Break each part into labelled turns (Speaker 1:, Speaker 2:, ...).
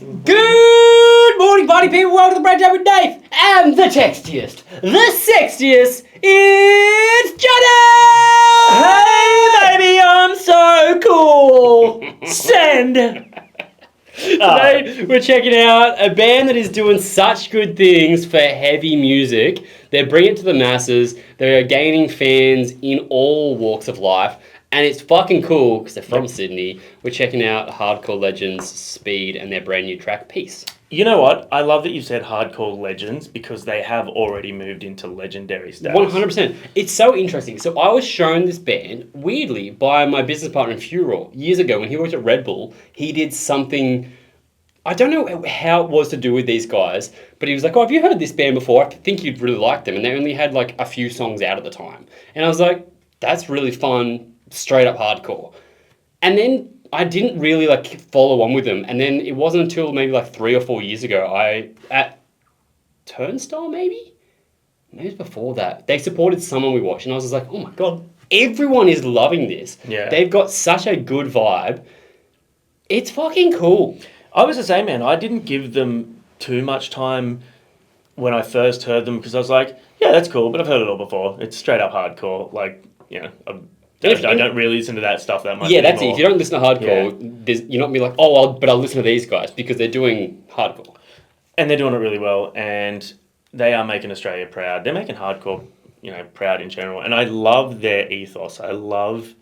Speaker 1: Good morning, party people. Welcome to the Breakdown with Dave. And the textiest, the sexiest, it's Johnny!
Speaker 2: Hey, baby, I'm so cool. Send.
Speaker 1: Today, we're checking out a band that is doing such good things for heavy music. They're bringing it to the masses. They're gaining fans in all walks of life. And it's fucking cool because they're from Sydney. We're checking out hardcore legends Speed and their brand new track Peace.
Speaker 2: You know what? I love that you said hardcore legends because they have already moved into legendary status.
Speaker 1: 100%. It's so interesting. So I was shown this band, weirdly, by my business partner in Furor years ago when he worked at Red Bull. He did something, I don't know how it was to do with these guys, but he was like, oh, have you heard of this band before? I think you'd really like them. And they only had like a few songs out at the time. And I was like, that's really fun. Straight up hardcore. And then I didn't really like follow on with them. And then it wasn't until maybe like 3 or 4 years ago, at Turnstile maybe it was before that, they supported someone we watched and I was just like, oh my God, everyone is loving this.
Speaker 2: Yeah.
Speaker 1: They've got such a good vibe. It's fucking cool.
Speaker 2: I was the same, man. I didn't give them too much time when I first heard them because I was like, yeah, that's cool, but I've heard it all before. It's straight up hardcore. Like, you know, I don't really listen to that stuff that much
Speaker 1: Yeah, that's
Speaker 2: anymore.
Speaker 1: it. If you don't listen to hardcore, you're not going to be like, oh, but I'll listen to these guys because they're doing hardcore.
Speaker 2: And they're doing it really well, and they are making Australia proud. They're making hardcore, you know, proud in general. And I love their ethos. I love...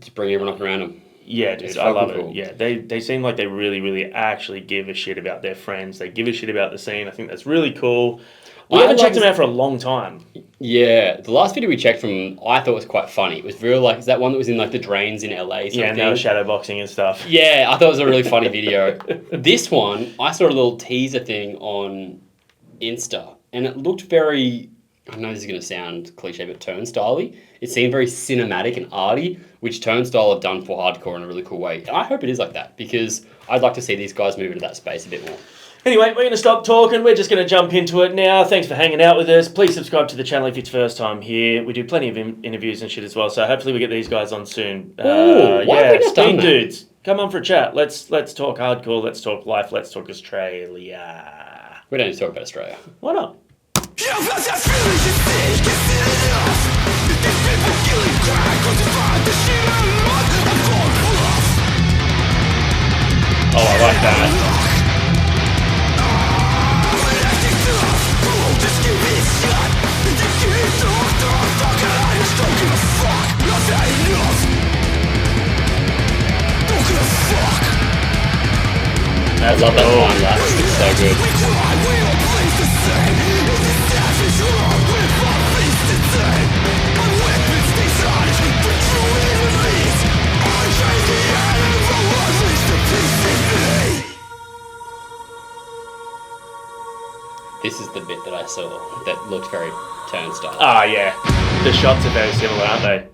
Speaker 1: To bring everyone up around them.
Speaker 2: Yeah, dude, I love it. Yeah, they seem like they really, really actually give a shit about their friends. They give a shit about the scene. I think that's really cool. We haven't checked them out for a long time.
Speaker 1: Yeah, the last video we checked from, I thought was quite funny. It was real, like, is that one that was in, like, the drains in LA?
Speaker 2: Yeah, and they were shadowboxing and stuff.
Speaker 1: Yeah, I thought it was a really funny video. This one, I saw a little teaser thing on Insta, and it looked very, I know this is going to sound cliche, but Turnstile-y. It seemed very cinematic and arty, which Turnstile have done for hardcore in a really cool way. And I hope it is like that, because I'd like to see these guys move into that space a bit more.
Speaker 2: Anyway, we're going to stop talking. We're just going to jump into it now. Thanks for hanging out with us. Please subscribe to the channel if it's first time here. We do plenty of interviews and shit as well, so hopefully we get these guys on soon.
Speaker 1: Ooh, why have we not done
Speaker 2: Speed
Speaker 1: that?
Speaker 2: dudes, come on for a chat. Let's talk hardcore. Let's talk life. Let's talk Australia.
Speaker 1: We don't need to talk about Australia.
Speaker 2: Why not?
Speaker 1: Oh, I like that. I love that line, that. It's so good. This is the bit that I saw that looked very Turnstile.
Speaker 2: Ah, yeah. The shots are very similar, aren't they?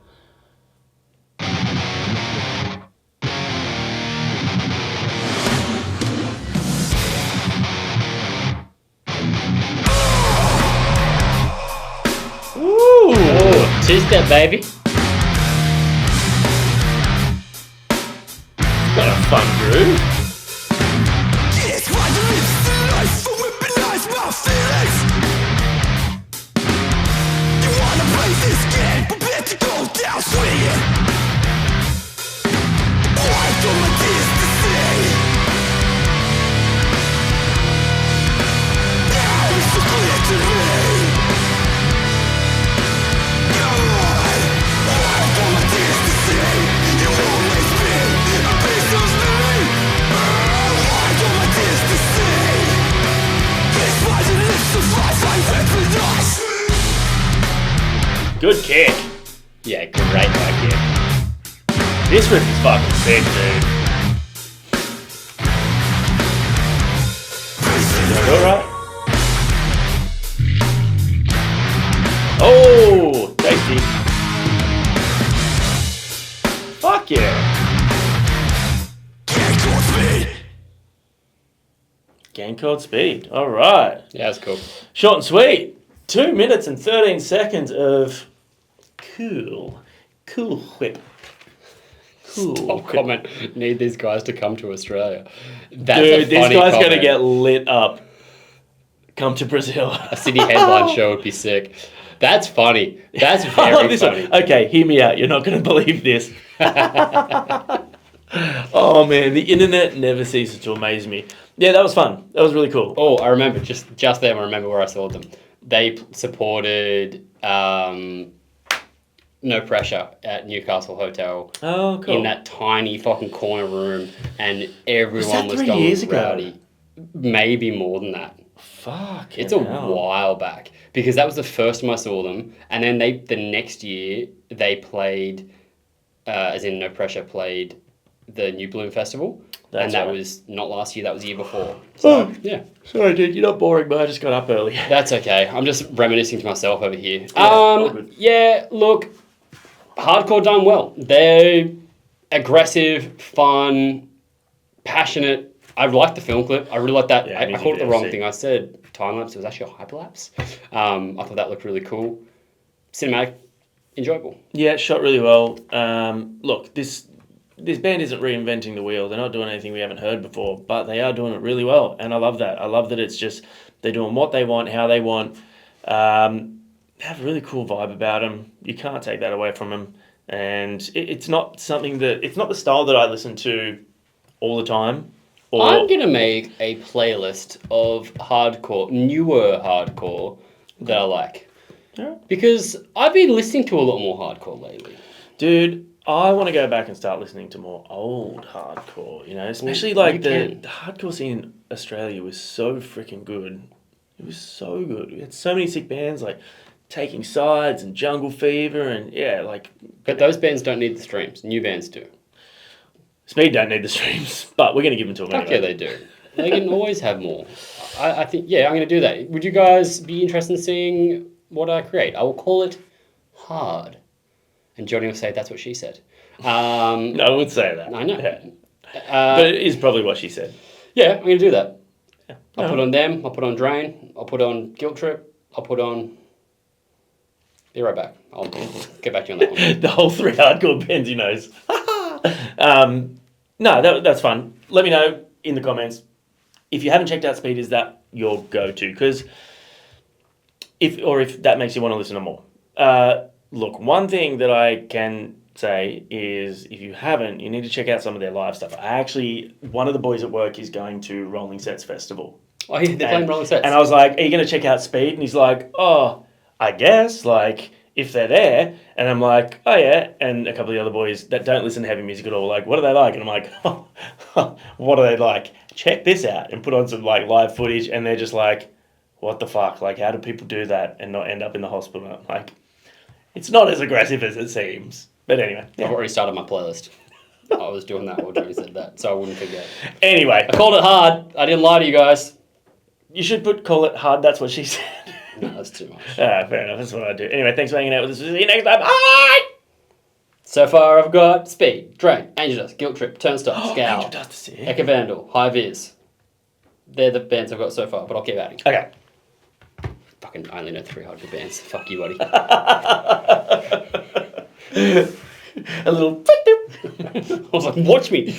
Speaker 1: Ooh, two-step, baby.
Speaker 2: Got a fun groove. Good kick.
Speaker 1: Yeah, great high kick.
Speaker 2: This riff is fucking sick, dude. Alright. Oh, tasty. Fuck yeah. Gang code speed. Alright.
Speaker 1: Yeah, that's cool.
Speaker 2: Short and sweet. 2 minutes and 13 seconds of cool whip.
Speaker 1: Stop comment. Need these guys to come to Australia. That's
Speaker 2: Dude, this guy's
Speaker 1: comment.
Speaker 2: going to get lit up. Come to Brazil.
Speaker 1: A city headline show would be sick. That's funny. That's very funny.
Speaker 2: Okay, hear me out. You're not going to believe this. Oh, man. The internet never ceases to amaze me. Yeah, that was fun. That was really cool.
Speaker 1: Oh, I remember. Just then, I remember where I saw them. They supported No Pressure at Newcastle Hotel.
Speaker 2: Oh, cool.
Speaker 1: In that tiny fucking corner room, and everyone was
Speaker 2: 3
Speaker 1: going
Speaker 2: years ago?
Speaker 1: rowdy. Maybe more than that.
Speaker 2: Fuck.
Speaker 1: It's a while back, because that was the first time I saw them, and then the next year they played, as in No Pressure played the New Bloom Festival, and that was not last year, that was the year before. So yeah.
Speaker 2: Sorry, dude, you're not boring, but I just got up early.
Speaker 1: That's okay. I'm just reminiscing to myself over here.
Speaker 2: all good.
Speaker 1: Yeah, look, hardcore done well. They're aggressive, fun, passionate. I like the film clip. I really like that.
Speaker 2: Yeah,
Speaker 1: I called it the wrong
Speaker 2: sick.
Speaker 1: thing. I said time lapse. It was actually a hyperlapse. I thought that looked really cool. Cinematic, enjoyable.
Speaker 2: Yeah, shot really well. Look, this band isn't reinventing the wheel. They're not doing anything we haven't heard before, but they are doing it really well, and I love that. I love that it's just they're doing what they want, how they want. They have a really cool vibe about them. You can't take that away from them, and it's not something that it's not the style that I listen to all the time.
Speaker 1: I'm going to make a playlist of hardcore, newer hardcore that I like.
Speaker 2: Yeah.
Speaker 1: Because I've been listening to a lot more hardcore lately.
Speaker 2: Dude, I want to go back and start listening to more old hardcore, especially like the hardcore scene in Australia was so freaking good. It was so good. We had so many sick bands like Taking Sides and Jungle Fever and
Speaker 1: But those bands don't need the streams. New bands do.
Speaker 2: Speed don't need the streams, but we're going to give them to them
Speaker 1: Fuck
Speaker 2: anyway.
Speaker 1: yeah, they do. They can always have more. I think, I'm going to do that. Would you guys be interested in seeing what I create? I will call it hard. And Johnny will say, that's what she said.
Speaker 2: No, I would say that.
Speaker 1: I know.
Speaker 2: Yeah. But it is probably what she said.
Speaker 1: Yeah, I'm going to do that.
Speaker 2: Yeah.
Speaker 1: I'll put on them, I'll put on Drain, I'll put on Guilt Trip, I'll put on... Be right back. I'll get back to you on that one.
Speaker 2: The whole 3 hardcore bands he knows. No, that's fun. Let me know in the comments. If you haven't checked out Speed, is that your go-to? Because if that makes you want to listen to more. Look, one thing that I can say is if you haven't, you need to check out some of their live stuff. One of the boys at work is going to Rolling Sets Festival.
Speaker 1: Oh, they're playing Rolling Sets.
Speaker 2: And I was like, are you going to check out Speed? And he's like, oh, I guess, if they're there. And I'm like, oh yeah. And a couple of the other boys that don't listen to heavy music at all, like, what are they like? And I'm like, what are they like? Check this out. And put on some live footage. And they're just like, what the fuck? How do people do that and not end up in the hospital? It's not as aggressive as it seems. But anyway. Yeah.
Speaker 1: I've already started my playlist. I was doing that while Johnny said that, so I wouldn't forget.
Speaker 2: Anyway.
Speaker 1: I called it hard. I didn't lie to you guys.
Speaker 2: You should call it hard. That's what she said.
Speaker 1: No, that's too much.
Speaker 2: Fair enough. That's what I do. Anyway, thanks for hanging out with us. See you next time. Bye!
Speaker 1: So far, I've got Speed, Drain, Angel Dust, Guilt Trip, Turnstile, Scowl,
Speaker 2: Angel Dust is sick.
Speaker 1: Eka Vandal, High Vis. They're the bands I've got so far, but I'll keep adding.
Speaker 2: Okay.
Speaker 1: Fucking I only know 3 hardcore bands. Fuck you, buddy.
Speaker 2: A little...
Speaker 1: I was like, watch me.